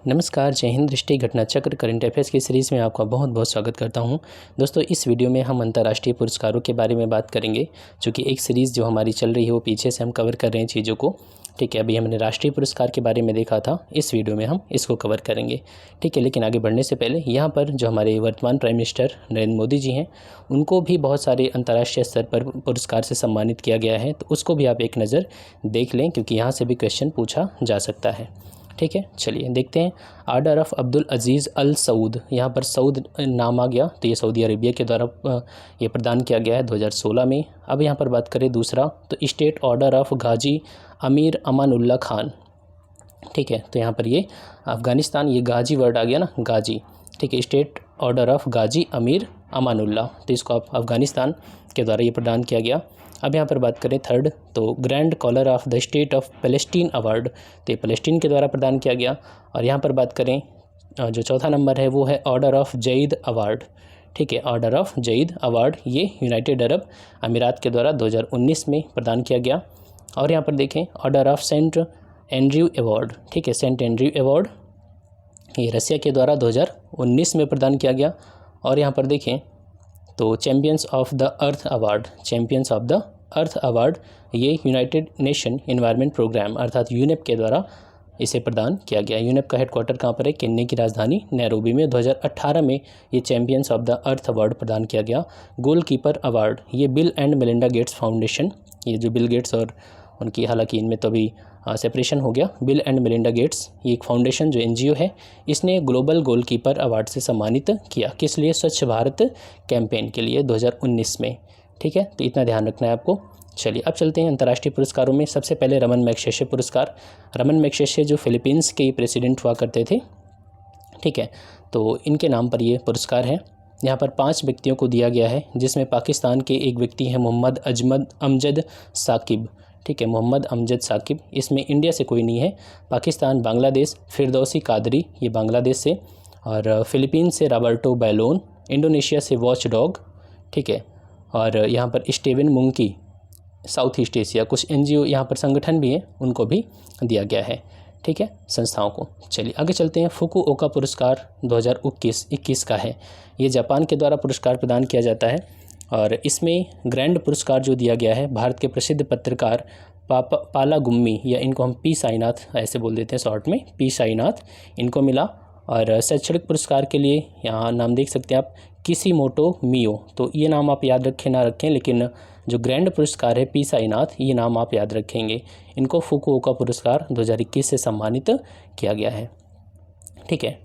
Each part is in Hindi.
नमस्कार, जय हिंद। दृष्टि घटना चक्र करंट अफेयर्स की सीरीज़ में आपका बहुत बहुत स्वागत करता हूं। दोस्तों, इस वीडियो में हम अंतर्राष्ट्रीय पुरस्कारों के बारे में बात करेंगे, जो कि एक सीरीज़ जो हमारी चल रही है वो पीछे से हम कवर कर रहे हैं चीज़ों को। ठीक है, अभी हमने राष्ट्रीय पुरस्कार के बारे में देखा था, इस वीडियो में हम इसको कवर करेंगे। ठीक है, लेकिन आगे बढ़ने से पहले यहाँ पर जो हमारे वर्तमान प्राइम मिनिस्टर नरेंद्र मोदी जी हैं, उनको भी बहुत सारे अंतर्राष्ट्रीय स्तर पर पुरस्कार से सम्मानित किया गया है, तो उसको भी आप एक नज़र देख लें, क्योंकि यहाँ से भी क्वेश्चन पूछा जा सकता है। ठीक है, चलिए देखते हैं। आर्डर ऑफ अब्दुल अजीज़ अल सऊद, यहाँ पर सऊद नाम आ गया, तो ये सऊदी अरेबिया के द्वारा ये प्रदान किया गया है 2016 में। अब यहाँ पर बात करें दूसरा, तो स्टेट ऑर्डर ऑफ गाजी अमीर अमानुल्लाह खान। ठीक है, तो यहाँ पर ये अफ़गानिस्तान, ये गाजी वर्ड आ गया ना, गाजी। ठीक है, स्टेट ऑर्डर ऑफ गाजी अमीर अमानुल्लाह, तो इसको आप अफ़गानिस्तान के द्वारा ये प्रदान किया गया। अब यहाँ पर बात करें थर्ड, तो grand collar of the state of Palestine award, तो ये पैलेस्टीन के द्वारा प्रदान किया गया। और यहाँ पर बात करें जो चौथा नंबर है वो है ऑर्डर ऑफ जईद अवार्ड। ठीक है, ऑर्डर ऑफ जईद अवार्ड ये यूनाइटेड अरब अमीरात के द्वारा 2019 में प्रदान किया गया। और यहाँ पर देखें order of Saint Andrew award. ठीक है, सेंट एंड्रयू अवार्ड ये रसिया के द्वारा 2019 में प्रदान किया गया। और यहाँ पर देखें तो champions of the earth award, champions of the earth award ये यूनाइटेड नेशन एनवायरनमेंट प्रोग्राम अर्थात यूनेप के द्वारा इसे प्रदान किया गया। यूनेप का हेडक्वार्टर कहाँ पर है? केन्या की राजधानी नैरोबी में। 2018 में ये champions of the earth award प्रदान किया गया। गोलकीपर अवार्ड ये bill and Melinda Gates foundation, ये जो बिल गेट्स और उनकी, हालांकि इनमें तो अभी सेपरेशन हो गया, बिल एंड मेलिंडा गेट्स ये एक फाउंडेशन जो एनजीओ है, इसने ग्लोबल गोलकीपर अवार्ड से सम्मानित किया। किस लिए? स्वच्छ भारत कैंपेन के लिए 2019 में। ठीक है, तो इतना ध्यान रखना है आपको। चलिए अब चलते हैं अंतर्राष्ट्रीय पुरस्कारों में। सबसे पहले रमन मैग्सेसे पुरस्कार। रमन मैग्सेसे जो फिलीपींस के प्रेसिडेंट हुआ करते थे, ठीक है, तो इनके नाम पर ये पुरस्कार है। यहाँ पर 5 व्यक्तियों को दिया गया है, जिसमें पाकिस्तान के एक व्यक्ति हैं मोहम्मद अमजद साकिब। ठीक है, मोहम्मद अमजद साकिब। इसमें इंडिया से कोई नहीं है। पाकिस्तान, बांग्लादेश फिरदौसी कादरी ये बांग्लादेश से, और फिलीपींस से रॉबर्टो बैलोन, इंडोनेशिया से वॉच डॉग। ठीक है, और यहाँ पर स्टीवन मुंकी साउथ ईस्ट एशिया, कुछ एनजीओ यहाँ पर संगठन भी हैं, उनको भी दिया गया है। ठीक है, संस्थाओं को। चलिए आगे चलते हैं। फुकुओका पुरस्कार 2021 का है। ये जापान के द्वारा पुरस्कार प्रदान किया जाता है, और इसमें ग्रैंड पुरस्कार जो दिया गया है भारत के प्रसिद्ध पत्रकार पाला गुम्मी, या इनको हम पी साईनाथ ऐसे बोल देते हैं शॉर्ट में, पी साईनाथ, इनको मिला। और शैक्षणिक पुरस्कार के लिए यहाँ नाम देख सकते हैं आप, किसीमोटो मियो। तो ये नाम आप याद रखें ना रखें, लेकिन जो ग्रैंड पुरस्कार है पी साईनाथ, ये नाम आप याद रखेंगे। इनको फुकुओका पुरस्कार 2021 से सम्मानित किया गया है। ठीक है,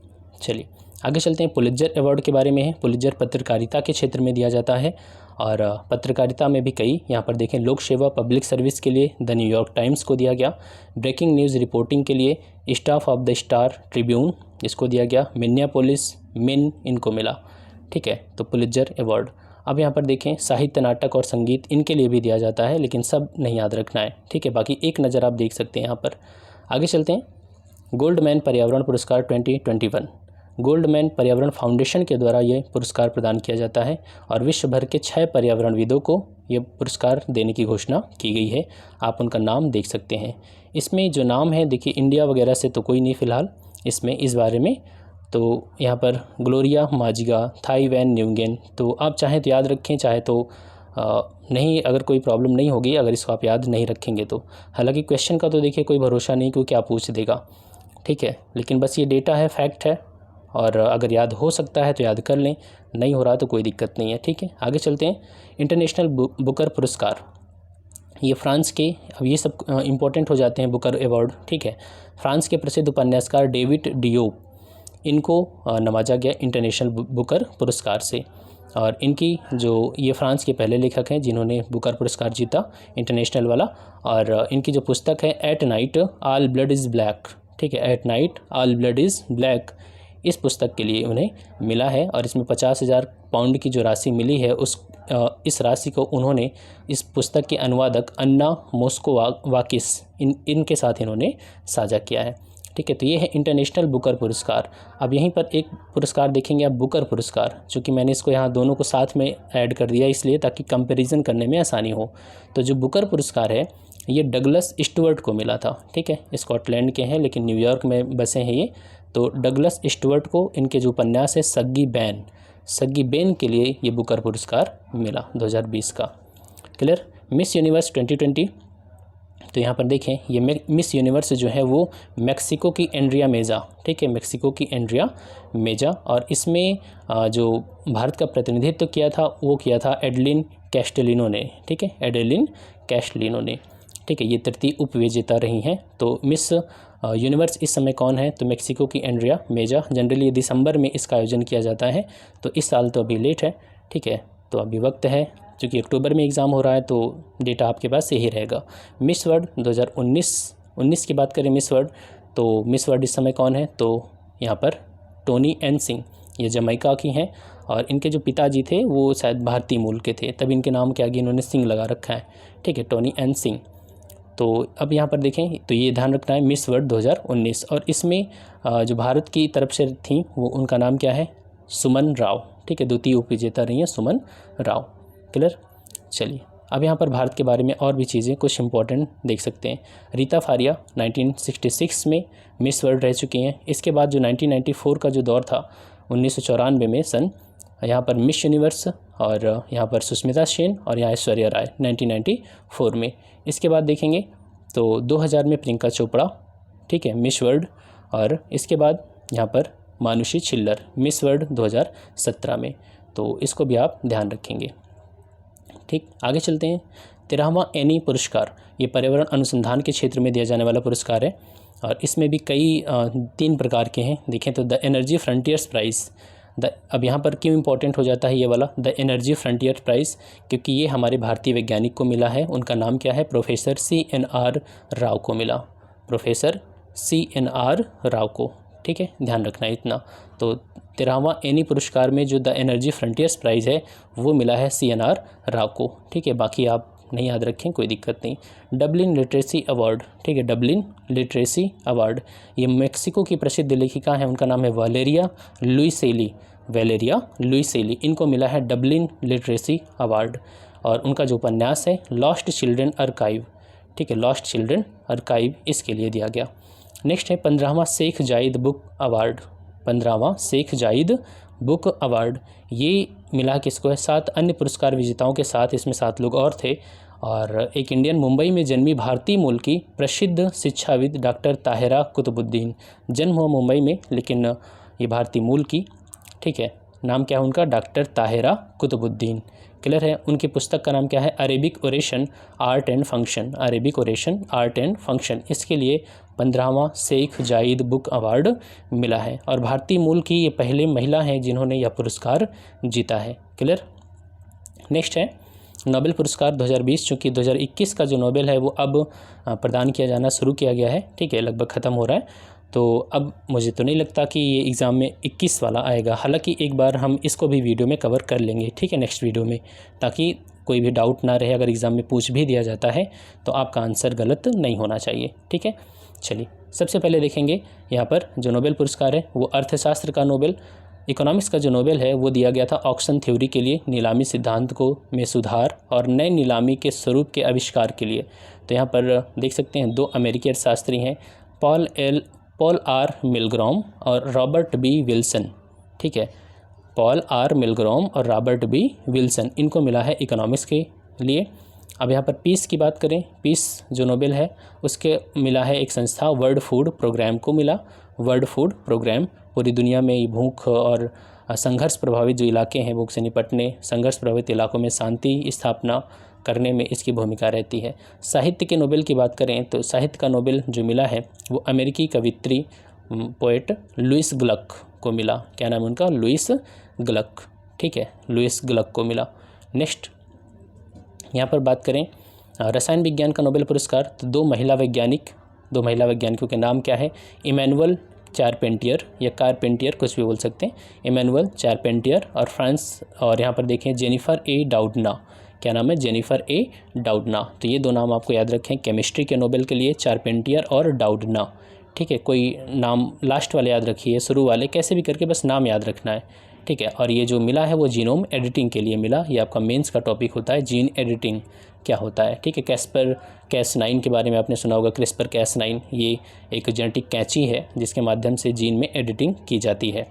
चलिए आगे चलते हैं। पुलित्जर अवार्ड के बारे में है। पुलित्जर पत्रकारिता के क्षेत्र में दिया जाता है, और पत्रकारिता में भी कई, यहाँ पर देखें, लोक सेवा पब्लिक सर्विस के लिए द न्यूयॉर्क टाइम्स को दिया गया। ब्रेकिंग न्यूज़ रिपोर्टिंग के लिए staff of the star Tribune इसको दिया गया। मिन्नेपोलिस मिन इनको मिला। ठीक है, तो पुलित्जर अवार्ड। अब यहाँ पर देखें साहित्य, नाटक और संगीत इनके लिए भी दिया जाता है, लेकिन सब नहीं याद रखना है। ठीक है, बाकी एक नज़र आप देख सकते हैं यहाँ पर। आगे चलते हैं। गोल्डमैन पर्यावरण पुरस्कार 2021, गोल्डमैन पर्यावरण फाउंडेशन के द्वारा ये पुरस्कार प्रदान किया जाता है, और विश्व भर के 6 पर्यावरणविदों को ये पुरस्कार देने की घोषणा की गई है। आप उनका नाम देख सकते हैं। इसमें जो नाम है, देखिए इंडिया वगैरह से तो कोई नहीं फ़िलहाल इसमें इस बारे में। तो यहाँ पर ग्लोरिया माजिगा, थाई वैन न्यूगेन, तो आप चाहें तो याद रखें, चाहे तो नहीं, अगर कोई प्रॉब्लम नहीं होगी अगर इसको आप याद नहीं रखेंगे तो। हालांकि क्वेश्चन का तो देखिए कोई भरोसा नहीं, क्योंकि क्या पूछ देगा। ठीक है, लेकिन बस ये डेटा है, फैक्ट है, और अगर याद हो सकता है तो याद कर लें, नहीं हो रहा तो कोई दिक्कत नहीं है। ठीक है, आगे चलते हैं। इंटरनेशनल बुकर पुरस्कार, ये फ्रांस के, अब ये सब इम्पोर्टेंट हो जाते हैं बुकर अवार्ड। ठीक है, फ्रांस के प्रसिद्ध उपन्यासकार डेविड डियोप, इनको नवाजा गया इंटरनेशनल बुकर पुरस्कार से। और इनकी जो, ये फ्रांस के पहले लेखक हैं जिन्होंने बुकर पुरस्कार जीता इंटरनेशनल वाला। और इनकी जो पुस्तक है at night all blood is black. ठीक है, at night all blood is black, इस पुस्तक के लिए उन्हें मिला है। और इसमें 50,000 पाउंड की जो राशि मिली है, इस राशि को उन्होंने इस पुस्तक के अनुवादक अन्ना मोस्कोवाकिस इनके साथ इन्होंने साझा किया है। ठीक है, तो ये है इंटरनेशनल बुकर पुरस्कार। अब यहीं पर एक पुरस्कार देखेंगे आप, बुकर पुरस्कार, चूँकि मैंने इसको यहाँ दोनों को साथ में ऐड कर दिया इसलिए ताकि कंपैरिजन करने में आसानी हो। तो जो बुकर पुरस्कार है ये डगलस स्टुअर्ट को मिला था। ठीक है, स्कॉटलैंड के हैं लेकिन न्यूयॉर्क में बसे हैं ये। तो डगलस स्टुअर्ट को इनके जो उपन्यास है सग्गी बेन के लिए ये बुकर पुरस्कार मिला 2020 का। क्लियर। मिस यूनिवर्स 2020, तो यहाँ पर देखें ये मिस यूनिवर्स जो है वो मेक्सिको की एंड्रिया मेजा, ठीक है, मेक्सिको की एंड्रिया मेजा, और इसमें जो भारत का प्रतिनिधित्व किया था वो किया था एडलिन कैस्टेलिनो ने, ठीक है, एडलिन कैस्टेलिनो ने, ठीक है। ये तृतीय उपविजेता रही हैं। तो मिस यूनिवर्स इस समय कौन है, तो मेक्सिको की एंड्रिया मेजा। जनरली दिसंबर में इसका आयोजन किया जाता है, तो इस साल तो अभी लेट है, ठीक है, तो अभी वक्त है, क्योंकि अक्टूबर में एग्ज़ाम हो रहा है तो डेटा आपके पास यही रहेगा। मिस वर्ल्ड 2019 की बात करें मिस वर्ल्ड, तो मिस वर्ल्ड इस समय कौन है, तो यहाँ पर टोनी एन सिंह, ये जमैका की हैं, और इनके जो पिताजी थे वो शायद भारतीय मूल के थे, तभी इनके नाम के आगे इन्होंने सिंह लगा रखा है, ठीक है, टोनी एन सिंह। तो अब यहाँ पर देखें तो ये ध्यान रखना है मिस वर्ल्ड 2019, और इसमें जो भारत की तरफ से थी वो उनका नाम क्या है, सुमन राव, ठीक है, द्वितीय उपविजेता रही हैं सुमन राव। क्लियर। चलिए अब यहाँ पर भारत के बारे में और भी चीज़ें कुछ इंपॉर्टेंट देख सकते हैं। रीता फारिया 1966 में मिस वर्ल्ड रह चुकी हैं। इसके बाद जो 1994 का जो दौर था, 1994 में यहाँ पर मिस यूनिवर्स, और यहाँ पर सुष्मिता सेन, और यहाँ ऐश्वर्या राय 1994 में। इसके बाद देखेंगे तो 2000 में प्रियंका चोपड़ा, ठीक है, मिस वर्ल्ड, और इसके बाद यहाँ पर मानुषी छिल्लर मिस वर्ल्ड 2017 में, तो इसको भी आप ध्यान रखेंगे। ठीक, आगे चलते हैं। 13वां एनी पुरस्कार, ये पर्यावरण अनुसंधान के क्षेत्र में दिया जाने वाला पुरस्कार है, और इसमें भी कई 3 प्रकार के हैं। देखें तो द एनर्जी फ्रंटियर्स प्राइज़, अब यहाँ पर क्यों इम्पोर्टेंट हो जाता है ये वाला द एनर्जी फ्रंटियर प्राइज़, क्योंकि ये हमारे भारतीय वैज्ञानिक को मिला है। उनका नाम क्या है, प्रोफेसर CNR राव को मिला, प्रोफेसर CNR राव को, ठीक है, ध्यान रखना इतना। तो 13वां एनी पुरस्कार में जो द एनर्जी फ्रंटियर्स प्राइज़ है वो मिला है CNR राव को, ठीक है, बाकी आप नहीं याद रखें, कोई दिक्कत नहीं। डबलिन लिटरेसी अवार्ड, ठीक है, डबलिन लिटरेसी अवार्ड, ये मेक्सिको की प्रसिद्ध लेखिका हैं, उनका नाम है वैलेरिया लुइसेली, इनको मिला है डबलिन लिटरेसी अवार्ड, और उनका जो उपन्यास है लॉस्ट चिल्ड्रन आर्काइव, ठीक है, लॉस्ट चिल्ड्रन आर्काइव, इसके लिए दिया गया। नेक्स्ट है 15वां शेख जायद बुक अवार्ड, 15वां शेख जायद बुक अवार्ड, ये मिला किसको है, 7 अन्य पुरस्कार विजेताओं के साथ, इसमें 7 लोग और थे, और एक इंडियन मुंबई में जन्मी भारतीय मूल की प्रसिद्ध शिक्षाविद डॉक्टर ताहिरा कुतुबुद्दीन, जन्म हुआ मुंबई में लेकिन ये भारतीय मूल की, ठीक है, नाम क्या है उनका, डॉक्टर ताहिरा कुतुबुद्दीन। क्लियर है। उनकी पुस्तक का नाम क्या है, Arabic oration art and function, Arabic oration art and function, इसके लिए 15वां शेख जायद बुक अवार्ड मिला है, और भारतीय मूल की ये पहले महिला हैं जिन्होंने यह पुरस्कार जीता है। क्लियर। नेक्स्ट है नोबेल पुरस्कार 2020, चूँकि 2021 का जो नोबेल है वो अब प्रदान किया जाना शुरू किया गया है, ठीक है, लगभग ख़त्म हो रहा है, तो अब मुझे तो नहीं लगता कि ये एग्ज़ाम में 21 वाला आएगा, हालांकि एक बार हम इसको भी वीडियो में कवर कर लेंगे, ठीक है, नेक्स्ट वीडियो में, ताकि कोई भी डाउट ना रहे, अगर एग्ज़ाम में पूछ भी दिया जाता है तो आपका आंसर गलत नहीं होना चाहिए, ठीक है। चलिए सबसे पहले देखेंगे यहाँ पर जो नोबेल पुरस्कार है वो अर्थशास्त्र का नोबेल, इकोनॉमिक्स का जो नोबेल है वो दिया गया था ऑक्शन थ्योरी के लिए, नीलामी सिद्धांत को में सुधार और नए नीलामी के स्वरूप के आविष्कार के लिए। तो यहाँ पर देख सकते हैं 2 अमेरिकी अर्थशास्त्री हैं, पॉल आर मिलग्रॉम और रॉबर्ट बी विल्सन, ठीक है, पॉल आर मिलग्रॉम और रॉबर्ट बी विल्सन, इनको मिला है इकोनॉमिक्स के लिए। अब यहाँ पर पीस की बात करें, पीस जो नोबेल है उसके मिला है एक संस्था वर्ल्ड फूड प्रोग्राम को मिला, वर्ल्ड फूड प्रोग्राम पूरी दुनिया में भूख और संघर्ष प्रभावित जो इलाके हैं भूख से निपटने, संघर्ष प्रभावित इलाकों में शांति स्थापना करने में इसकी भूमिका रहती है। साहित्य के नोबेल की बात करें तो साहित्य का नोबेल जो मिला है वो अमेरिकी कवित्री पोएट लुइस ग्लक को मिला, क्या नाम है उनका, लुइस ग्लक, ठीक है, लुइस ग्लक को मिला। नेक्स्ट यहाँ पर बात करें रसायन विज्ञान का नोबेल पुरस्कार, तो 2 महिला वैज्ञानिकों के नाम क्या है, इमैनुअल चारपेंटियर या कारपेंटियर कुछ भी बोल सकते हैं, इमैनुअल चारपेंटियर और फ्रांस, और यहाँ पर देखें जेनिफर ए डाउडना, क्या नाम है, जेनिफर ए डाउडना। तो ये 2 नाम आपको याद रखें केमिस्ट्री के नोबेल के लिए, चारपेंटियर और डाउडना, ठीक है, कोई नाम लास्ट वाले याद रखिए, शुरू वाले कैसे भी करके बस नाम याद रखना है, ठीक है। और ये जो मिला है वो जीनोम एडिटिंग के लिए मिला। ये आपका मेंस का टॉपिक होता है, जीन एडिटिंग क्या होता है, ठीक है। CRISPR-Cas9 के बारे में आपने सुना होगा। CRISPR-Cas9 ये एक जेनेटिक कैंची है जिसके माध्यम से जीन में एडिटिंग की जाती है,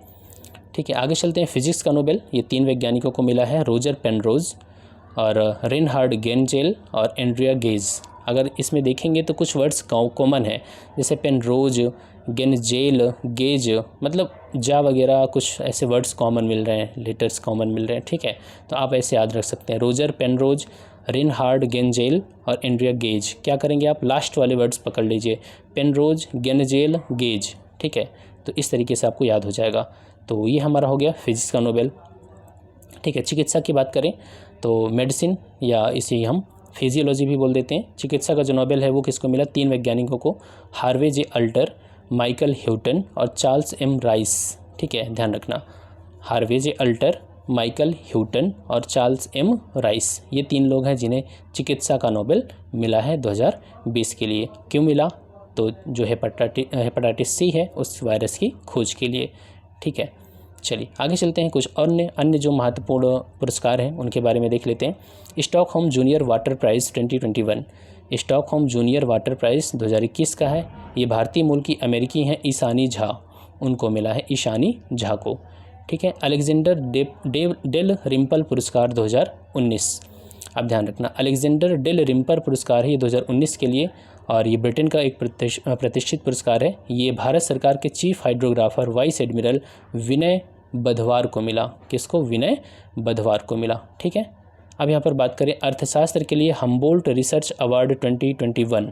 ठीक है। आगे चलते हैं। फिजिक्स का नोबेल ये 3 वैज्ञानिकों को मिला है, रोजर पेनरोज और रेनहार्ड गेंजेल और एंड्रिया गेज। अगर इसमें देखेंगे तो कुछ वर्ड्स कॉमन है, जैसे पेनरोज, गेंजेल, गेज, मतलब जा वगैरह कुछ ऐसे वर्ड्स कॉमन मिल रहे हैं, लेटर्स कॉमन मिल रहे हैं, ठीक है। तो आप ऐसे याद रख सकते हैं, रोजर पेनरोज, रेनहार्ड गेंजेल और एंड्रिया गेज। क्या करेंगे आप, लास्ट वाले वर्ड्स पकड़ लीजिए, पेनरोज, गेंजेल, गेज, ठीक है। तो इस तरीके से आपको याद हो जाएगा। तो ये हमारा हो गया फिजिक्स का नोबेल, ठीक है। चिकित्सा की बात करें तो मेडिसिन या इसे हम फिजियोलॉजी भी बोल देते हैं। चिकित्सा का जो नोबेल है वो किसको मिला, 3 वैज्ञानिकों को, हार्वे जे अल्टर, माइकल ह्यूटन और चार्ल्स एम राइस, ठीक है, ध्यान रखना। हार्वे जे अल्टर, माइकल ह्यूटन और चार्ल्स एम राइस, ये 3 लोग हैं जिन्हें चिकित्सा का नोबेल मिला है 2020 के लिए। क्यों मिला, तो जो हेपेटाइटिस सी है उस वायरस की खोज के लिए, ठीक है। चलिए आगे चलते हैं। कुछ अन्य जो महत्वपूर्ण पुरस्कार हैं उनके बारे में देख लेते हैं। Stockholm junior water prize 2021, Stockholm junior water prize 2021 का है। ये भारतीय मूल की अमेरिकी हैं ईशानी झा, उनको मिला है, ईशानी झा को, ठीक है। अलेक्जेंडर डेल रिम्पल पुरस्कार 2019, आप ध्यान रखना, अलेक्जेंडर डेल रिम्पल पुरस्कार है ये 2019 के लिए, और ये ब्रिटेन का एक प्रतिष्ठित पुरस्कार है। ये भारत सरकार के चीफ हाइड्रोग्राफर वाइस एडमिरल विनय बधवार को मिला। किसको, विनय बधवार को मिला, ठीक है। अब यहाँ पर बात करें अर्थशास्त्र के लिए हम्बोल्ट रिसर्च अवार्ड 2021,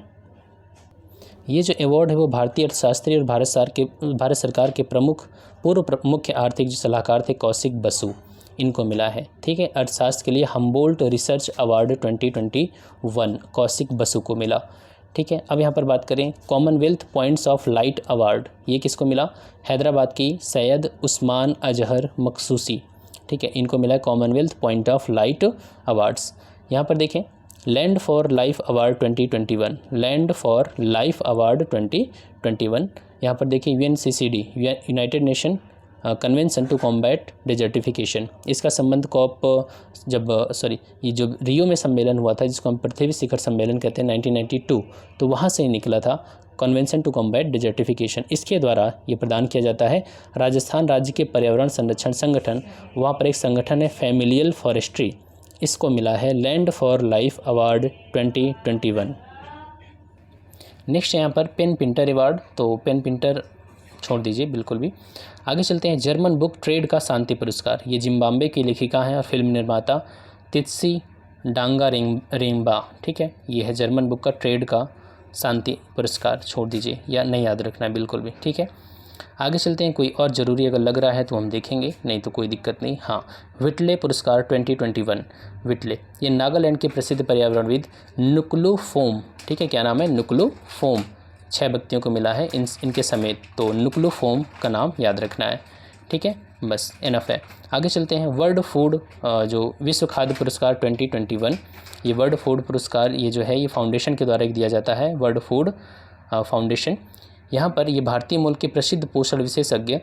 ये जो अवार्ड है वो भारतीय अर्थशास्त्री और भारत सरकार के पूर्व मुख्य आर्थिक जो सलाहकार थे कौशिक बसु, इनको मिला है, ठीक है। अर्थशास्त्र के लिए Humboldt research award 2021 Kaushik Basu को मिला, ठीक है। अब यहाँ पर बात करें Commonwealth points of light award, ये किसको मिला, हैदराबाद की सैयद उस्मान अजहर मखसूसी, ठीक है, इनको मिला है Commonwealth point of light awards. यहाँ पर देखें land for life award 2021, land for life award 2021। यहाँ पर देखिए UNCCD, United Nation convention to combat desertification, इसका संबंध ये जो रियो में सम्मेलन हुआ था जिसको हम पृथ्वी शिखर सम्मेलन कहते हैं 1992, तो वहाँ से निकला था कन्वेंशन टू कॉम्बैट डिजर्टिफिकेशन। इसके द्वारा ये प्रदान किया जाता है। राजस्थान राज्य के पर्यावरण संरक्षण संगठन, वहाँ पर एक संगठन है फैमिलियल फॉरेस्ट्री, इसको मिला है land for life award 2021। Next यहाँ पर पेन पिंटर अवार्ड, तो पेन पिंटर छोड़ दीजिए बिल्कुल भी। आगे चलते हैं जर्मन बुक ट्रेड का शांति पुरस्कार, ये जिम्बाब्वे की लेखिका हैं और फिल्म निर्माता तित्सी डांगारेम्बा, ठीक है। ये है जर्मन बुक का ट्रेड का शांति पुरस्कार, छोड़ दीजिए या नहीं याद रखना है बिल्कुल भी, ठीक है। आगे चलते हैं, कोई और ज़रूरी अगर लग रहा है तो हम देखेंगे, नहीं तो कोई दिक्कत नहीं। हाँ, व्हिटले पुरस्कार 2021, व्हिटले ये नागालैंड के प्रसिद्ध पर्यावरणविद नुक्लू फोम, ठीक है, क्या नाम है, नुक्लू फोम, 6 व्यक्तियों को मिला है इनके समेत, तो नुक्लू फोम का नाम याद रखना है, ठीक है, बस इनफ है। आगे चलते हैं वर्ल्ड फूड जो विश्व खाद्य पुरस्कार 2021, ये वर्ल्ड फूड पुरस्कार ये जो है ये फाउंडेशन के द्वारा दिया जाता है, वर्ल्ड फूड फाउंडेशन। यहाँ पर ये भारतीय मूल के प्रसिद्ध पोषण विशेषज्ञ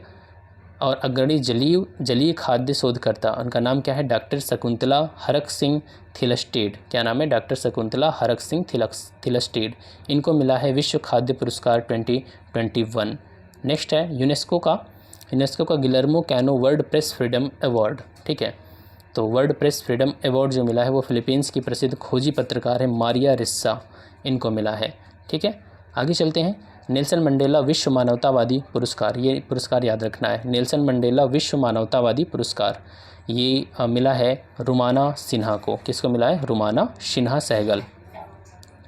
और अग्रणी जलीय खाद्य शोधकर्ता, उनका नाम क्या है, डॉक्टर शकुंतला हरक सिंह थिलस्टेड, क्या नाम है, डॉक्टर शकुंतला हरक सिंह थिलस्टेड, इनको मिला है विश्व खाद्य पुरस्कार 2021। नेक्स्ट है यूनेस्को का Guillermo canoe world press freedom award, ठीक है। तो वर्ल्ड प्रेस फ्रीडम अवार्ड जो मिला है वो फिलीपींस की प्रसिद्ध खोजी पत्रकार है मारिया रिस्सा, इनको मिला है, ठीक है। आगे चलते हैं नेल्सन मंडेला विश्व मानवतावादी पुरस्कार, ये पुरस्कार याद रखना है, नेल्सन मंडेला विश्व मानवतावादी पुरस्कार, ये मिला है रुमाना सिन्हा को, किसको मिला है, रुमाना सिन्हा सहगल,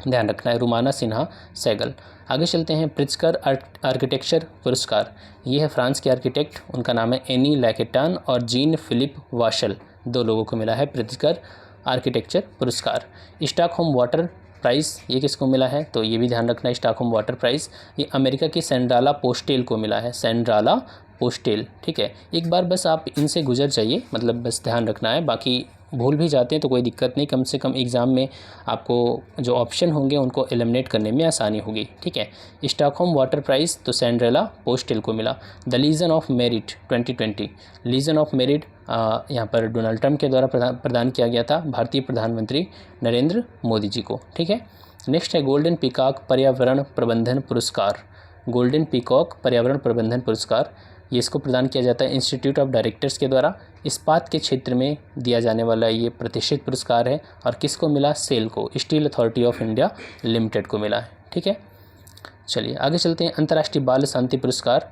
ध्यान रखना है, रुमाना सिन्हा सहगल। आगे चलते हैं प्रित्जकर आर्किटेक्चर पुरस्कार, ये है फ्रांस के आर्किटेक्ट, उनका नाम है एनी लैकेटान और जीन फिलिप वाशल, 2 लोगों को मिला है प्रित्जकर आर्किटेक्चर पुरस्कार। स्टॉकहोम वाटर प्राइज़ ये किसको मिला है, तो ये भी ध्यान रखना है, स्टॉकहोम वाटर प्राइज़ ये अमेरिका की सैंड्राला पोस्टेल को मिला है, सैंड्राला पोस्टेल, ठीक है। एक बार बस आप इनसे गुजर जाइए, मतलब बस ध्यान रखना है, बाकी भूल भी जाते हैं तो कोई दिक्कत नहीं, कम से कम एग्ज़ाम में आपको जो ऑप्शन होंगे उनको एलिमिनेट करने में आसानी होगी। ठीक है। स्टॉकहोम वाटर प्राइज़ तो सैंड्रेला पोस्टेल को मिला। The legion of merit 2020, legion of merit यहाँ पर डोनाल्ड ट्रंप के द्वारा प्रदान किया गया था भारतीय प्रधानमंत्री नरेंद्र मोदी जी को। ठीक है। नेक्स्ट है गोल्डन पीकॉक पर्यावरण प्रबंधन पुरस्कार। गोल्डन पीकॉक पर्यावरण प्रबंधन पुरस्कार, ये इसको प्रदान किया जाता है इंस्टीट्यूट ऑफ डायरेक्टर्स के द्वारा। इस्पात के क्षेत्र में दिया जाने वाला ये प्रतिष्ठित पुरस्कार है और किसको मिला? सेल को, steel authority of India limited को मिला है। ठीक है। चलिए आगे चलते हैं। अंतर्राष्ट्रीय बाल शांति पुरस्कार,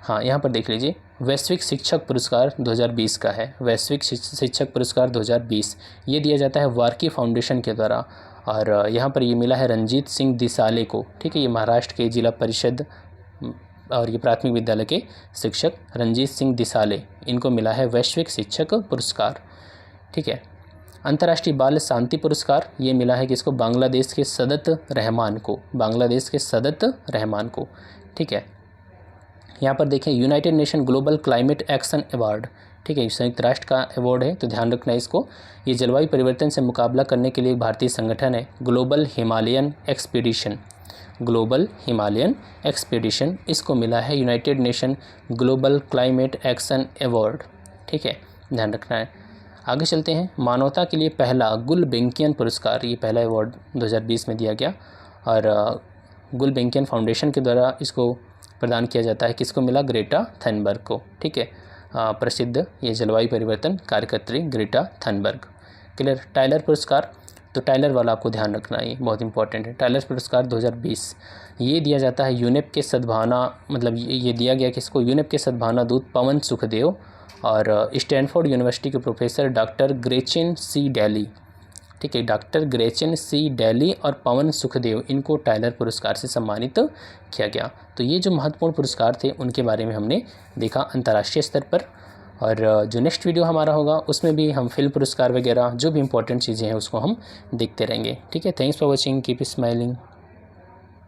हाँ यहाँ पर देख लीजिए, वैश्विक शिक्षक पुरस्कार 2020 का है। वैश्विक शिक्षक पुरस्कार 2020 ये दिया जाता है वार्की फाउंडेशन के द्वारा और यहाँ पर ये मिला है रंजीत सिंह दिसाले को। ठीक है। ये महाराष्ट्र के जिला परिषद और ये प्राथमिक विद्यालय के शिक्षक रंजीत सिंह दिसाले, इनको मिला है वैश्विक शिक्षक पुरस्कार। ठीक है। अंतर्राष्ट्रीय बाल शांति पुरस्कार ये मिला है किसको? बांग्लादेश के सदत रहमान को, बांग्लादेश के सदत रहमान को। ठीक है। यहाँ पर देखें United nation global climate action award. ठीक है, संयुक्त राष्ट्र का अवार्ड है तो ध्यान रखना इसको। ये जलवायु परिवर्तन से मुकाबला करने के लिए एक भारतीय संगठन है, global Himalayan expedition, global Himalayan expedition, इसको मिला है United nation global climate action award. ठीक है, ध्यान रखना है। आगे चलते हैं। मानवता के लिए पहला गुलबेंकियन पुरस्कार, ये पहला अवार्ड 2020 में दिया गया और गुलबेंकियन फाउंडेशन के द्वारा इसको प्रदान किया जाता है। किसको मिला? ग्रेटा थनबर्ग को। ठीक है, प्रसिद्ध ये जलवायु परिवर्तन कार्यकर्त्री ग्रेटा थनबर्ग। क्लियर। टाइलर पुरस्कार, तो टाइलर वाला आपको ध्यान रखना, ये बहुत इंपॉर्टेंट है। टाइलर पुरस्कार 2020 ये दिया जाता है यूनेप के सद्भावना, मतलब ये दिया गया किसको? यूनेप के सद्भावना दूत पवन सुखदेव और स्टैनफोर्ड यूनिवर्सिटी के प्रोफेसर डॉक्टर ग्रेचेन सी डेली। ठीक है, डॉक्टर ग्रेचेन सी डेली और पवन सुखदेव, इनको टाइलर पुरस्कार से सम्मानित किया गया। तो ये जो महत्वपूर्ण पुरस्कार थे उनके बारे में हमने देखा अंतर्राष्ट्रीय स्तर पर। और जो नेक्स्ट वीडियो हमारा होगा उसमें भी हम फिल्म पुरस्कार वगैरह जो भी इंपॉर्टेंट चीज़ें हैं उसको हम देखते रहेंगे। ठीक है, thanks for watching, keep smiling.